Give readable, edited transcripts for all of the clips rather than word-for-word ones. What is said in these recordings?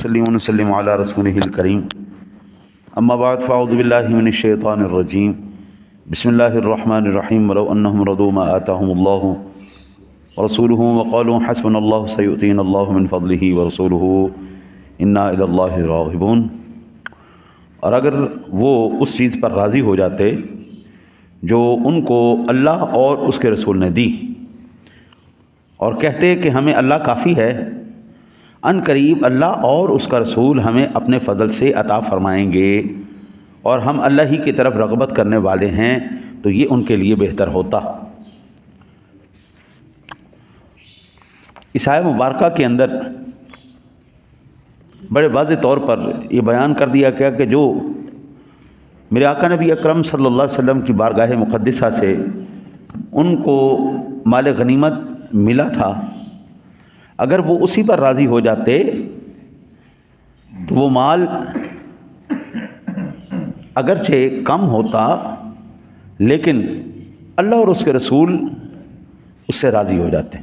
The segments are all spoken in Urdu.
صلی وسلم علی رسولہ الکریم اما بعد فاعوذ باللہ من الشیطان الرجیم بسم اللہ الرحمن الرحیم ولو انہم رضوا ما آتاہم اللہ ورسولہ وقالوا حسبنا اللہ سیؤتینا اللہ من فضلہ ورسولہ انا الی اللہ راغبون۔ اور اگر وہ اس چیز پر راضی ہو جاتے جو ان کو اللہ اور اس کے رسول نے دی اور کہتے کہ ہمیں اللہ کافی ہے، ان قریب اللہ اور اس کا رسول ہمیں اپنے فضل سے عطا فرمائیں گے اور ہم اللہ ہی کی طرف رغبت کرنے والے ہیں، تو یہ ان کے لیے بہتر ہوتا۔ اس آیہ مبارکہ کے اندر بڑے واضح طور پر یہ بیان کر دیا گیا کہ جو میرے آقا نبی اکرم صلی اللہ علیہ وسلم کی بارگاہ مقدسہ سے ان کو مال غنیمت ملا تھا، اگر وہ اسی پر راضی ہو جاتے تو وہ مال اگرچہ کم ہوتا لیکن اللہ اور اس کے رسول اس سے راضی ہو جاتے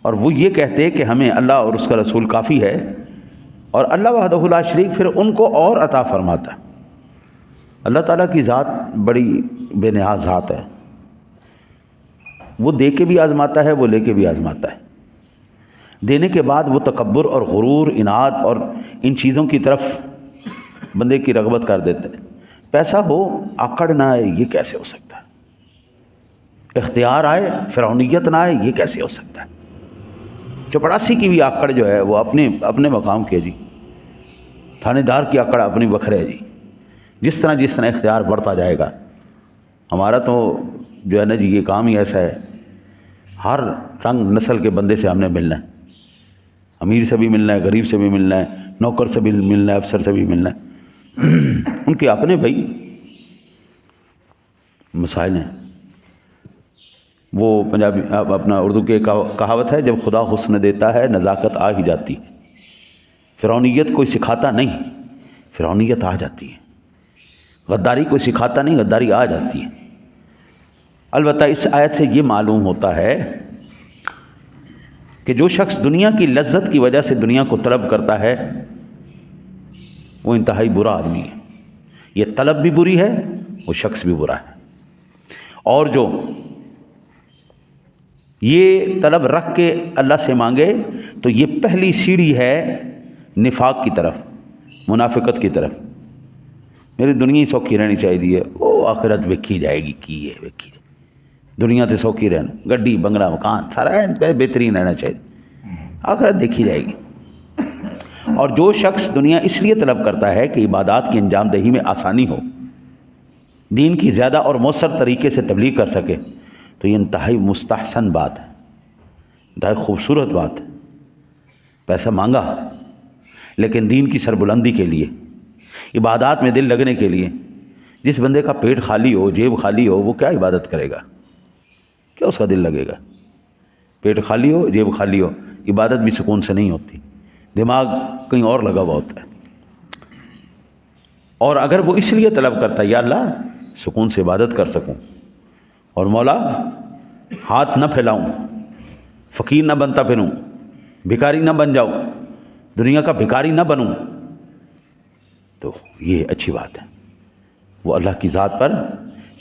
اور وہ یہ کہتے کہ ہمیں اللہ اور اس کا رسول کافی ہے، اور اللہ وحدہ لا شریک پھر ان کو اور عطا فرماتا ہے۔ اللہ تعالیٰ کی ذات بڑی بے نیاز ذات ہے، وہ دے کے بھی آزماتا ہے، وہ لے کے بھی آزماتا ہے۔ دینے کے بعد وہ تکبر اور غرور، اناد اور ان چیزوں کی طرف بندے کی رغبت کر دیتے ہیں۔ پیسہ ہو آکڑ نہ آئے، یہ کیسے ہو سکتا ہے؟ اختیار آئے فرعونیت نہ آئے، یہ کیسے ہو سکتا ہے؟ چپڑاسی کی بھی آکڑ جو ہے وہ اپنے مقام کے جی، تھانے دار کی آکڑ اپنی بکھرے ہے جی۔ جس طرح اختیار بڑھتا جائے گا، ہمارا تو جو ہے نا جی یہ کام ہی ایسا ہے، ہر رنگ نسل کے بندے سے ہم نے ملنا ہے، امیر سے بھی ملنا ہے، غریب سے بھی ملنا ہے، نوکر سے بھی ملنا ہے، افسر سے بھی ملنا ہے۔ ان کے اپنے بھائی مسائل ہیں۔ وہ پنجابی اپنا اردو کے کہاوت ہے، جب خدا حسن دیتا ہے نزاکت آ ہی جاتی ہے۔ فرعونیت کوئی سکھاتا نہیں، فرعونیت آ جاتی ہے۔ غداری کوئی سکھاتا نہیں، غداری آ جاتی ہے۔ البتہ اس آیت سے یہ معلوم ہوتا ہے کہ جو شخص دنیا کی لذت کی وجہ سے دنیا کو طلب کرتا ہے وہ انتہائی برا آدمی ہے۔ یہ طلب بھی بری ہے، وہ شخص بھی برا ہے۔ اور جو یہ طلب رکھ کے اللہ سے مانگے تو یہ پہلی سیڑھی ہے نفاق کی طرف، منافقت کی طرف۔ میری دنیا ہی سوکھی رہنی چاہیے، وہ آخرت ویکھی جائے گی، کی ہے ویکھی جائے، دنیا تے سوکھی رہنا، گڈی بنگلہ مکان سارا بہترین رہنا چاہیے، آخرت دیکھی جائے گی۔ اور جو شخص دنیا اس لیے طلب کرتا ہے کہ عبادات کی انجام دہی میں آسانی ہو، دین کی زیادہ اور مؤثر طریقے سے تبلیغ کر سکے، تو یہ انتہائی مستحسن بات ہے، انتہائی خوبصورت بات ہے۔ پیسہ مانگا لیکن دین کی سربلندی کے لیے، عبادات میں دل لگنے کے لیے۔ جس بندے کا پیٹ خالی ہو، جیب خالی ہو، وہ کیا عبادت کرے گا؟ کیا اس کا دل لگے گا؟ پیٹ خالی ہو، جیب خالی ہو، عبادت بھی سکون سے نہیں ہوتی، دماغ کہیں اور لگا ہوا ہوتا ہے۔ اور اگر وہ اس لیے طلب کرتا ہے یا اللہ سکون سے عبادت کر سکوں، اور مولا ہاتھ نہ پھیلاؤں، فقیر نہ بنتا پھروں، بھکاری نہ بن جاؤں، دنیا کا بھکاری نہ بنوں، تو یہ اچھی بات ہے۔ وہ اللہ کی ذات پر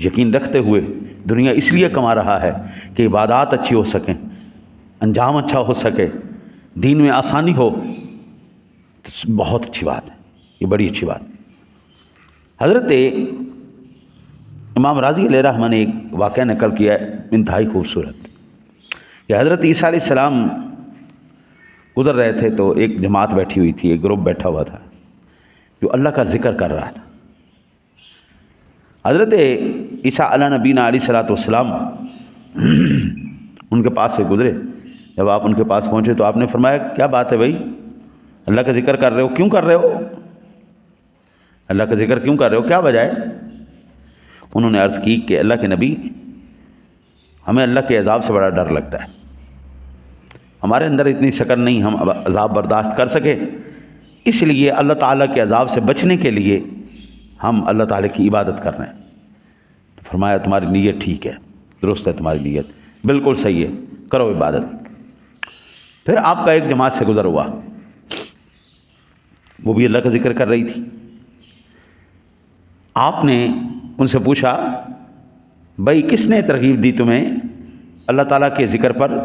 یقین رکھتے ہوئے دنیا اس لیے کما رہا ہے کہ عبادات اچھی ہو سکیں، انجام اچھا ہو سکے، دین میں آسانی ہو، تو بہت اچھی بات ہے، یہ بڑی اچھی بات ہے۔ حضرت امام راضی علیہ رحمہ نے ایک واقعہ نقل کیا ہے انتہائی خوبصورت، کہ حضرت عیسیٰ علیہ السلام گزر رہے تھے تو ایک جماعت بیٹھی ہوئی تھی، ایک گروپ بیٹھا ہوا تھا جو اللہ کا ذکر کر رہا تھا۔ حضرت عیسیٰ علیہ نبینا علیہ الصلوۃ والسلام ان کے پاس سے گزرے۔ جب آپ ان کے پاس پہنچے تو آپ نے فرمایا کیا بات ہے بھائی، اللہ کا ذکر کر رہے ہو، کیوں کر رہے ہو؟ اللہ کا ذکر کیوں کر رہے ہو، کیا وجہ ہے؟ انہوں نے عرض کی کہ اللہ کے نبی، ہمیں اللہ کے عذاب سے بڑا ڈر لگتا ہے، ہمارے اندر اتنی شکر نہیں ہم عذاب برداشت کر سکے، اس لیے اللہ تعالیٰ کے عذاب سے بچنے کے لیے ہم اللہ تعالیٰ کی عبادت کر رہے ہیں۔ فرمایا تمہاری نیت ٹھیک ہے، درست ہے، تمہاری نیت بالکل صحیح ہے، کرو عبادت۔ پھر آپ کا ایک جماعت سے گزر ہوا، وہ بھی اللہ کا ذکر کر رہی تھی. آپ نے ان سے پوچھا بھائی کس نے ترغیب دی تمہیں اللہ تعالیٰ کے ذکر پر؟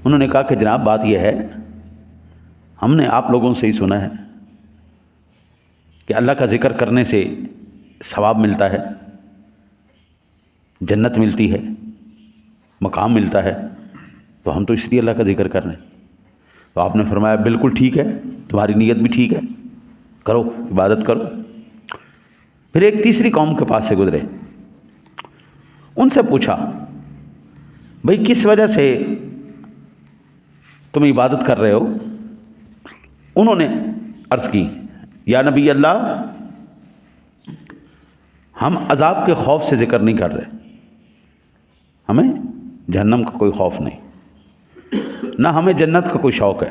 انہوں نے کہا کہ جناب بات یہ ہے، ہم نے آپ لوگوں سے ہی سنا ہے کہ اللہ کا ذکر کرنے سے ثواب ملتا ہے، جنت ملتی ہے، مقام ملتا ہے، تو ہم تو اس لیے اللہ کا ذکر کر رہے ہیں. تو آپ نے فرمایا بالکل ٹھیک ہے، تمہاری نیت بھی ٹھیک ہے، کرو عبادت کرو. پھر ایک تیسری قوم کے پاس سے گزرے، ان سے پوچھا بھئی کس وجہ سے تم عبادت کر رہے ہو؟ انہوں نے عرض کی یا نبی اللہ، ہم عذاب کے خوف سے ذکر نہیں کر رہے، ہمیں جہنم کا کوئی خوف نہیں، نہ ہمیں جنت کا کوئی شوق ہے.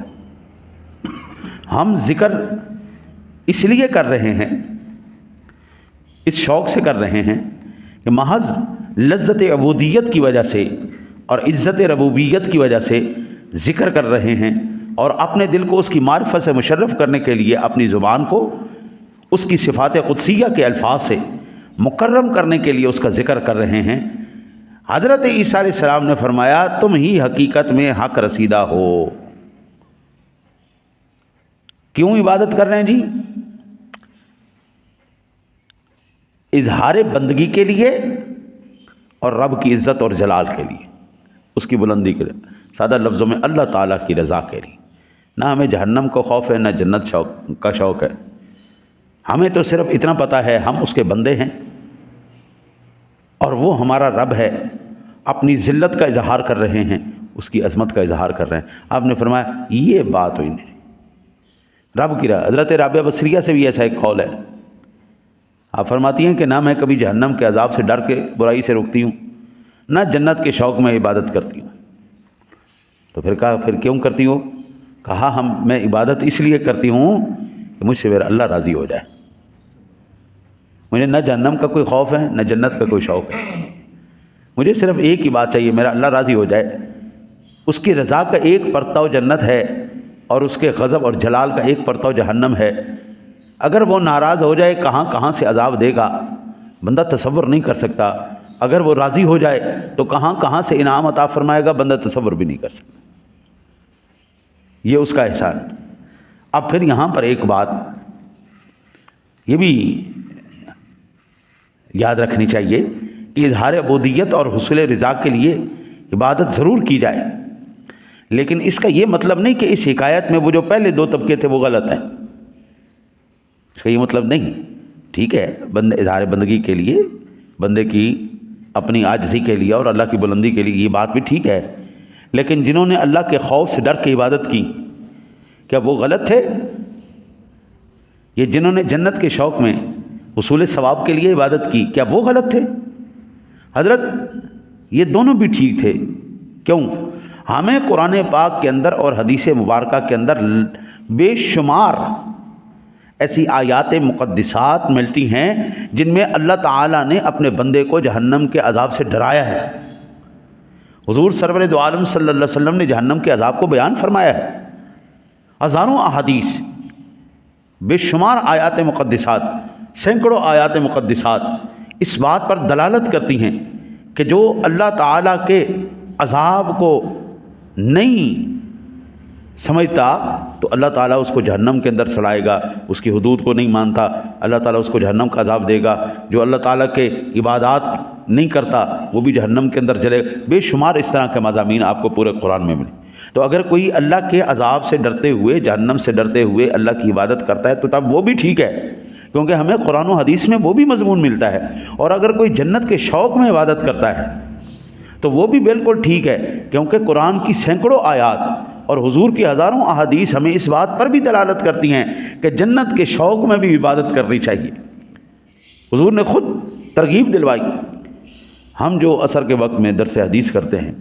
ہم ذکر اس لیے کر رہے ہیں، اس شوق سے کر رہے ہیں کہ محض لذت عبودیت کی وجہ سے اور عزت ربوبیت کی وجہ سے ذکر کر رہے ہیں، اور اپنے دل کو اس کی معرفت سے مشرف کرنے کے لیے اپنی زبان کو اس کی صفات قدسیہ کے الفاظ سے مکرم کرنے کے لیے اس کا ذکر کر رہے ہیں. حضرت عیسیٰ علیہ السلام نے فرمایا تم ہی حقیقت میں حق رسیدہ ہو. کیوں عبادت کر رہے ہیں جی؟ اظہار بندگی کے لیے اور رب کی عزت اور جلال کے لیے، اس کی بلندی کے لیے، سادہ لفظوں میں اللہ تعالیٰ کی رضا کے لیے. نہ ہمیں جہنم کا خوف ہے، نہ جنت کا شوق ہے. ہمیں تو صرف اتنا پتہ ہے ہم اس کے بندے ہیں اور وہ ہمارا رب ہے. اپنی ذلت کا اظہار کر رہے ہیں، اس کی عظمت کا اظہار کر رہے ہیں. آپ نے فرمایا یہ بات ہوئی نہیں. رب کی حضرت رابعہ بصریہ سے بھی ایسا ایک قول ہے. آپ فرماتی ہیں کہ نہ میں کبھی جہنم کے عذاب سے ڈر کے برائی سے روکتی ہوں، نہ جنت کے شوق میں عبادت کرتی ہوں. تو پھر کہا پھر کیوں کرتی ہو؟ کہا میں عبادت اس لیے کرتی ہوں کہ مجھ سے میرا اللہ راضی ہو جائے. مجھے نہ جہنم کا کوئی خوف ہے، نہ جنت کا کوئی شوق ہے. مجھے صرف ایک ہی بات چاہیے، میرا اللہ راضی ہو جائے. اس کی رضا کا ایک پرتو جنت ہے اور اس کے غضب اور جلال کا ایک پرتو جہنم ہے. اگر وہ ناراض ہو جائے کہاں کہاں سے عذاب دے گا بندہ تصور نہیں کر سکتا. اگر وہ راضی ہو جائے تو کہاں کہاں سے انعام عطا فرمائے گا بندہ تصور بھی نہیں کر سکتا. یہ اس کا احسان. اب پھر یہاں پر ایک بات یہ بھی یاد رکھنی چاہیے کہ اظہار عبودیت اور حصول رضا کے لیے عبادت ضرور کی جائے، لیکن اس کا یہ مطلب نہیں کہ اس حکایت میں وہ جو پہلے دو طبقے تھے وہ غلط ہیں. اس کا یہ مطلب نہیں. ٹھیک ہے، بندے اظہار بندگی کے لیے، بندے کی اپنی عاجزی کے لیے اور اللہ کی بلندی کے لیے یہ بات بھی ٹھیک ہے، لیکن جنہوں نے اللہ کے خوف سے ڈر کے عبادت کی کیا وہ غلط تھے؟ یہ جنہوں نے جنت کے شوق میں حصول ثواب کے لیے عبادت کی کیا وہ غلط تھے؟ حضرت یہ دونوں بھی ٹھیک تھے. کیوں؟ ہمیں قرآن پاک کے اندر اور حدیث مبارکہ کے اندر بے شمار ایسی آیات مقدسات ملتی ہیں جن میں اللہ تعالیٰ نے اپنے بندے کو جہنم کے عذاب سے ڈرایا ہے. حضور سرور دو عالم صلی اللہ علیہ وسلم نے جہنم کے عذاب کو بیان فرمایا ہے. ہزاروں احادیث، بے شمار آیات مقدسات، سینکڑوں آیات مقدسات اس بات پر دلالت کرتی ہیں کہ جو اللہ تعالیٰ کے عذاب کو نہیں سمجھتا تو اللہ تعالیٰ اس کو جہنم کے اندر سڑائے گا. اس کی حدود کو نہیں مانتا اللہ تعالیٰ اس کو جہنم کا عذاب دے گا. جو اللہ تعالیٰ کے عبادات نہیں کرتا وہ بھی جہنم کے اندر جلے گا. بے شمار اس طرح کے مضامین آپ کو پورے قرآن میں ملے. تو اگر کوئی اللہ کے عذاب سے ڈرتے ہوئے، جہنم سے ڈرتے ہوئے اللہ کی عبادت کرتا ہے تو تب وہ بھی ٹھیک ہے، کیونکہ ہمیں قرآن و حدیث میں وہ بھی مضمون ملتا ہے. اور اگر کوئی جنت کے شوق میں عبادت کرتا ہے تو وہ بھی بالکل ٹھیک ہے، کیونکہ قرآن کی سینکڑوں آیات اور حضور کی ہزاروں احادیث ہمیں اس بات پر بھی دلالت کرتی ہیں کہ جنت کے شوق میں بھی عبادت کرنی چاہیے. حضور نے خود ترغیب دلوائی. ہم جو عصر کے وقت میں درس حدیث کرتے ہیں،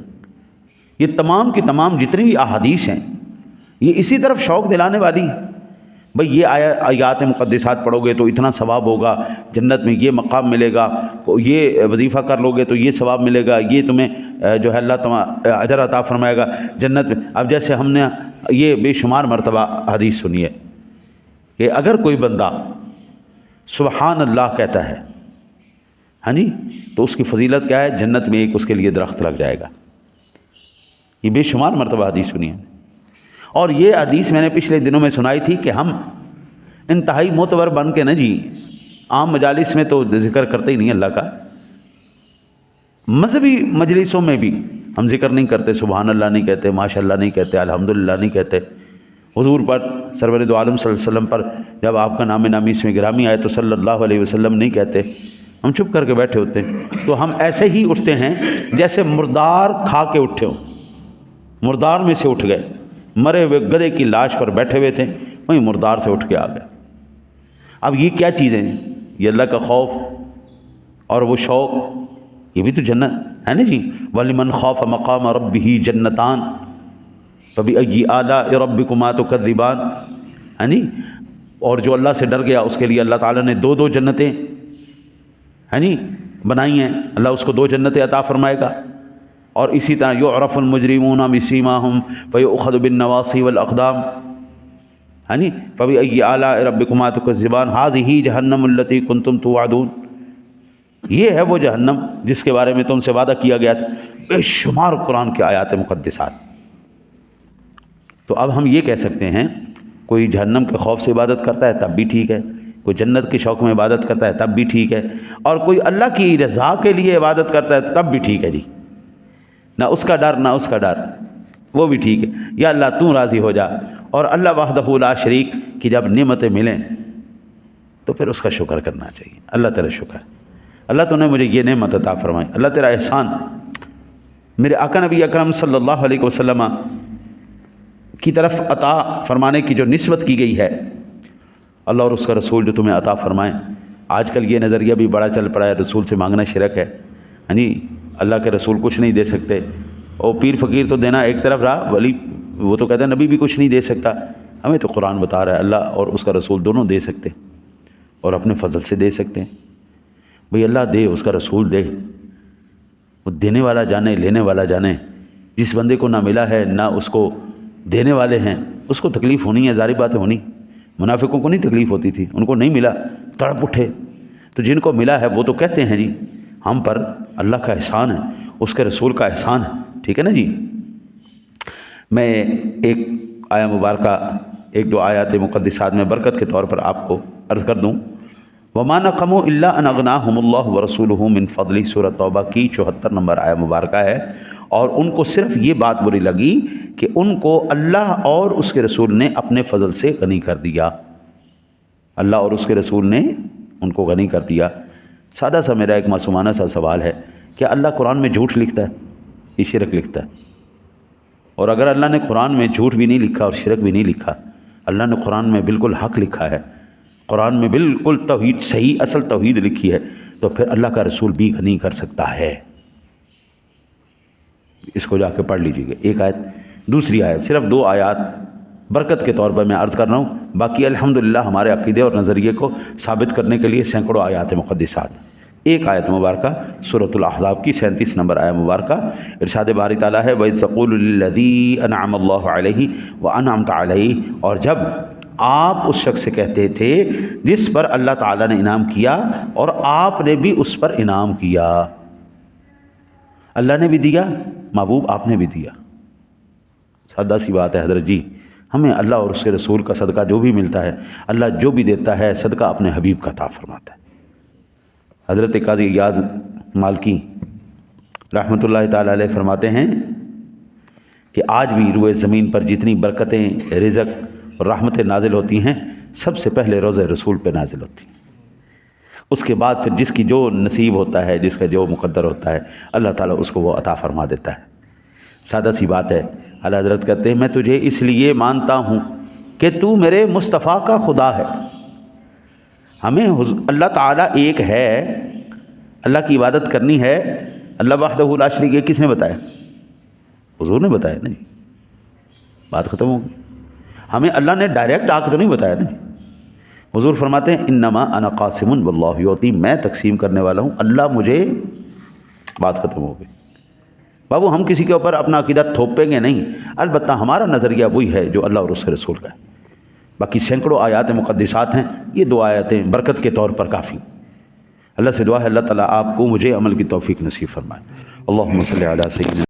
یہ تمام کی تمام جتنی بھی احادیث ہیں یہ اسی طرف شوق دلانے والی ہیں. بھئی یہ آیات مقدسات پڑھو گے تو اتنا ثواب ہوگا، جنت میں یہ مقام ملے گا، یہ وظیفہ کر لو گے تو یہ ثواب ملے گا، یہ تمہیں جو ہے اللہ اجر عطا فرمائے گا جنت میں. اب جیسے ہم نے یہ بے شمار مرتبہ حدیث سنیے کہ اگر کوئی بندہ سبحان اللہ کہتا ہے ہاں جی تو اس کی فضیلت کیا ہے؟ جنت میں ایک اس کے لیے درخت لگ جائے گا. یہ بے شمار مرتبہ حدیث سنی ہے. اور یہ حدیث میں نے پچھلے دنوں میں سنائی تھی کہ ہم انتہائی معتبر بن کے نا جی عام مجالس میں تو ذکر کرتے ہی نہیں اللہ کا، مذہبی مجلسوں میں بھی ہم ذکر نہیں کرتے، سبحان اللہ نہیں کہتے، ماشاء اللہ نہیں کہتے، الحمدللہ نہیں کہتے. حضور پر سرور دو عالم صلی اللہ علیہ وسلم پر جب آپ کا نام نامی اس میں گرامی آئے تو صلی اللہ علیہ وسلم نہیں کہتے، ہم چپ کر کے بیٹھے ہوتے ہیں. تو ہم ایسے ہی اٹھتے ہیں جیسے مردار کھا کے اٹھے ہوں، مردار میں سے اٹھ گئے، مرے ہوئے گدھے کی لاش پر بیٹھے ہوئے تھے، وہیں مردار سے اٹھ کے آ گئے. اب یہ کیا چیزیں ہیں؟ یہ اللہ کا خوف اور وہ شوق، یہ بھی تو جنت ہے نا جی. وَلِمَنْ خَافَ مَقَامَ رَبِّهِ جَنَّتَانِ فَبِأَيِّ آلَاءِ رَبِّكُمَا تُكَذِّبَانِ، ہے نی. اور جو اللہ سے ڈر گیا اس کے لیے اللہ تعالیٰ نے دو جنتیں ہے نی بنائی ہیں، اللہ اس کو 2 جنتیں عطا فرمائے گا. اور اسی طرح یعرف المجرمون بسیماہم فیؤخذ بالنواصی والاقدام، ہے نی. فبأي آلاء ربكما تكذبان هذه جہنم التي كنتم توعدون، یہ ہے وہ جہنم جس کے بارے میں تم سے وعدہ کیا گیا تھا. بے شمار قرآن کے آیات مقدسات. تو اب ہم یہ کہہ سکتے ہیں کوئی جہنم کے خوف سے عبادت کرتا ہے تب بھی ٹھیک ہے، کوئی جنت کے شوق میں عبادت کرتا ہے تب بھی ٹھیک ہے، اور کوئی اللہ کی رضا کے لیے عبادت کرتا ہے تب بھی ٹھیک ہے جی. نہ اس کا ڈر نہ اس کا ڈر، وہ بھی ٹھیک ہے. یا اللہ تو راضی ہو جا. اور اللہ وحدہ لا شریک کی جب نعمتیں ملیں تو پھر اس کا شکر کرنا چاہیے. اللہ تیرا شکر، اللہ تو نے مجھے یہ نعمت عطا فرمائی، اللہ تیرا احسان. میرے آقا نبی اکرم صلی اللہ علیہ وسلم کی طرف عطا فرمانے کی جو نسبت کی گئی ہے، اللہ اور اس کا رسول جو تمہیں عطا فرمائیں. آج کل یہ نظریہ بھی بڑا چل پڑا ہے رسول سے مانگنا شرک ہے، یعنی اللہ کے رسول کچھ نہیں دے سکتے. اور پیر فقیر تو دینا ایک طرف رہا، ولی وہ تو کہتے ہیں نبی بھی کچھ نہیں دے سکتا. ہمیں تو قرآن بتا رہا ہے اللہ اور اس کا رسول دونوں دے سکتے ہیں اور اپنے فضل سے دے سکتے ہیں. بھئی اللہ دے، اس کا رسول دے، وہ دینے والا جانے لینے والا جانے. جس بندے کو نہ ملا ہے نہ اس کو دینے والے ہیں اس کو تکلیف ہونی ہے، ظاہر بات ہے ہونی. منافقوں کو نہیں تکلیف ہوتی تھی، ان کو نہیں ملا تڑپ اٹھے. تو جن کو ملا ہے وہ تو کہتے ہیں جی ہم پر اللہ کا احسان ہے، اس کے رسول کا احسان ہے. ٹھیک ہے نا جی. میں ایک آیا مبارکہ 1-2 آیات مقدسات میں برکت کے طور پر آپ کو عرض کر دوں. وَمَا نَقَمُوا إِلَّا أَنْ أَغْنَاهُمُ اللَّهُ وَرَسُولُهُ مِنْ فَضْلِهِ سورۃ توبہ کی 74 نمبر آیا مبارکہ ہے. اور ان کو صرف یہ بات بری لگی کہ ان کو اللہ اور اس کے رسول نے اپنے فضل سے غنی کر دیا. اللہ اور اس کے رسول نے ان کو غنی کر دیا. سادہ سا میرا ایک معصومانہ سا سوال ہے، کیا اللہ قرآن میں جھوٹ لکھتا ہے؟ یہ شرک لکھتا ہے. اور اگر اللہ نے قرآن میں جھوٹ بھی نہیں لکھا اور شرک بھی نہیں لکھا، اللہ نے قرآن میں بالکل حق لکھا ہے، قرآن میں بالکل توحید صحیح اصل توحید لکھی ہے، تو پھر اللہ کا رسول بھی غنی کر سکتا ہے. اس کو جا کے پڑھ لیجیے گا. ایک آیت، دوسری آیت، صرف 2 آیات برکت کے طور پر میں عرض کر رہا ہوں. باقی الحمدللہ ہمارے عقیدے اور نظریے کو ثابت کرنے کے لیے سینکڑوں آیات مقدسات. ایک آیت مبارکہ سورۃ الاحزاب کی 37 نمبر آیت مبارکہ. ارشاد باری تعالیٰ ہے وَإِذْ تَقُولُ لِلَّذِي أَنْعَمَ اللَّهُ عَلَيْهِ وَأَنْعَمْتَ عَلَيْهِ، اور جب آپ اس شخص سے کہتے تھے جس پر اللہ تعالیٰ نے انعام کیا اور آپ نے بھی اس پر انعام کیا. اللہ نے بھی دیا، محبوب آپ نے بھی دیا. سادہ سی بات ہے حضرت جی. ہمیں اللہ اور اس کے رسول کا صدقہ جو بھی ملتا ہے، اللہ جو بھی دیتا ہے صدقہ اپنے حبیب کا عطا فرماتا ہے. حضرت قاضی ایاز مالکی رحمۃ اللہ تعالی علیہ فرماتے ہیں کہ آج بھی روئے زمین پر جتنی برکتیں، رزق اور رحمتیں نازل ہوتی ہیں سب سے پہلے روضہ رسول پہ نازل ہوتی ہیں. اس کے بعد پھر جس کی جو نصیب ہوتا ہے، جس کا جو مقدر ہوتا ہے، اللہ تعالیٰ اس کو وہ عطا فرما دیتا ہے. سادہ سی بات ہے. اعلیٰ حضرت کہتے ہیں میں تجھے اس لیے مانتا ہوں کہ تو میرے مصطفیٰ کا خدا ہے. ہمیں اللہ تعالیٰ ایک ہے، اللہ کی عبادت کرنی ہے، اللہ وحدہ لا شریک ہے. کس نے بتایا؟ حضور نے بتایا نا جی. بات ختم ہو گئی. ہمیں اللہ نے ڈائریکٹ آ کے تو نہیں بتایا نا. حضور فرماتے ہیں انما انا قاسم واللہ یعطی، میں تقسیم کرنے والا ہوں، اللہ مجھے. بات ختم ہو گئی. بابو ہم کسی کے اوپر اپنا عقیدہ تھوپیں گے نہیں، البتہ ہمارا نظریہ وہی ہے جو اللہ اور اس کے رسول کا ہے۔ باقی سینکڑوں آیات مقدسات ہیں، یہ 2 آیتیں برکت کے طور پر کافی۔ اللہ سے دعا ہے اللہ تعالیٰ آپ کو مجھے عمل کی توفیق نصیب فرمائے۔ اللہم صلی علی سیدنا